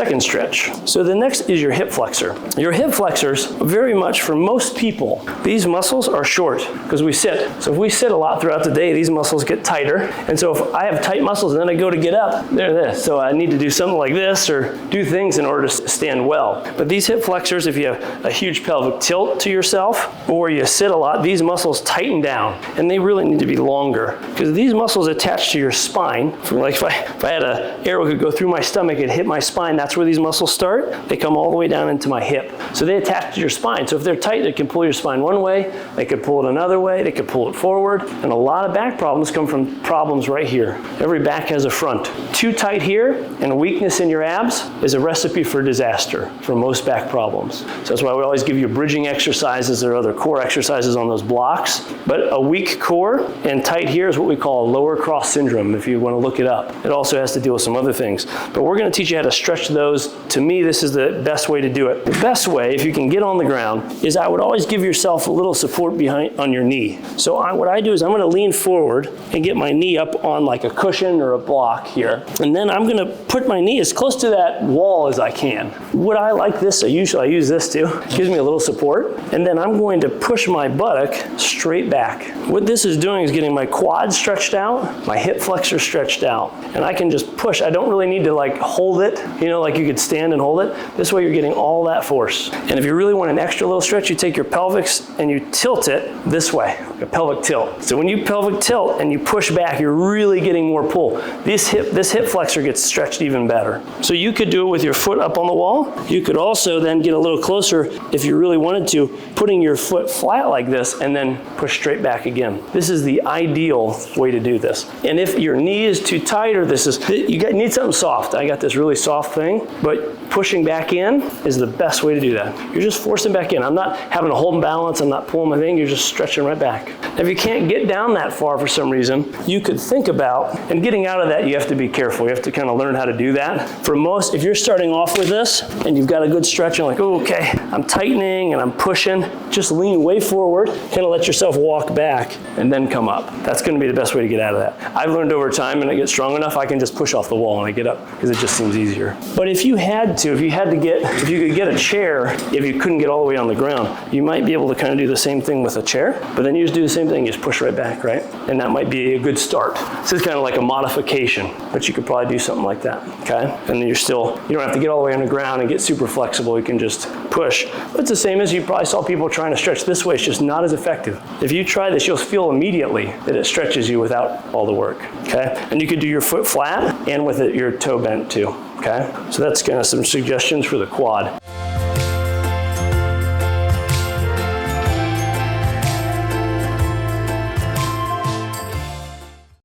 second stretch. So the next is your hip flexor. Your hip flexors, very much for most people, these muscles are short because we sit. So if we sit a lot throughout the day, these muscles get tighter. And so if I have tight muscles and then I go to get up, they're this. So I need to do something like this or do things in order to stand well. But these hip flexors, if you have a huge pelvic tilt to yourself or you sit a lot, these muscles tighten down and they really need to be longer because these muscles attached to your spine, from like if I had an arrow could go through my stomach and hit my spine, that's where these muscles start. They come all the way down into my hip. So they attach to your spine. So if they're tight, they can pull your spine one way, they could pull it another way, they could pull it forward. And a lot of back problems come from problems right here. Every back has a front. Too tight here and a weakness in your abs is a recipe for disaster for most back problems. So that's why we always give you bridging exercises or other core exercises on those blocks. But a weak core and tight here is what we call a lower cross syndrome, if you want to look it up. It also has to deal with some other things. But we're going to teach you how to stretch those. To me, this is the best way to do it. The best way, if you can get on the ground, is I would always give yourself a little support behind on your knee. So what I do is I'm going to lean forward and get my knee up on like a cushion or a block here. And then I'm going to put my knee as close to that wall as I can. Would I like this? I use this too. It gives me a little support. And then I'm going to push my buttock straight back. What this is doing is getting my quad stretched out, my hip flexor stretched out. And I can just push. I don't really need to like hold it, like you could stand and hold it. This way you're getting all that force. And if you really want an extra little stretch, you take your pelvis and you tilt it this way, like a pelvic tilt. So when you pelvic tilt and you push back, you're really getting more pull. This hip flexor gets stretched even better. So you could do it with your foot up on the wall. You could also then get a little closer if you really wanted to, putting your foot flat like this and then push straight back again. This is the ideal way to do this. And if your knee is too tight or you need something soft. I got this really soft thing, but pushing back in is the best way to do that. You're just forcing back in. I'm not having to hold balance. I'm not pulling my thing. You're just stretching right back. If you can't get down that far for some reason, you could think about, and getting out of that, you have to be careful. You have to kind of learn how to do that. For most, if you're starting off with this and you've got a good stretch, you're like, oh, okay, I'm tightening and I'm pushing, just lean way forward, kind of let yourself walk back and then come up. That's going to be the best way to get out of that. I've learned over time, and I get strong enough, I can just push off the wall and I get up because it just seems easier. But if you could get a chair, if you couldn't get all the way on the ground, you might be able to kind of do the same thing with a chair, but then you just do the same thing, you just push right back, right? And that might be a good start. This is kind of like a modification, but you could probably do something like that, okay? And then you don't have to get all the way on the ground and get super flexible, you can just push. But it's the same as you probably saw people trying to stretch this way, it's just not as effective. If you try this, you'll feel immediately that it stretches you without all the work, okay? And you could do your foot flat and with your toe bent too, okay? So that's kind of some suggestions for the quad.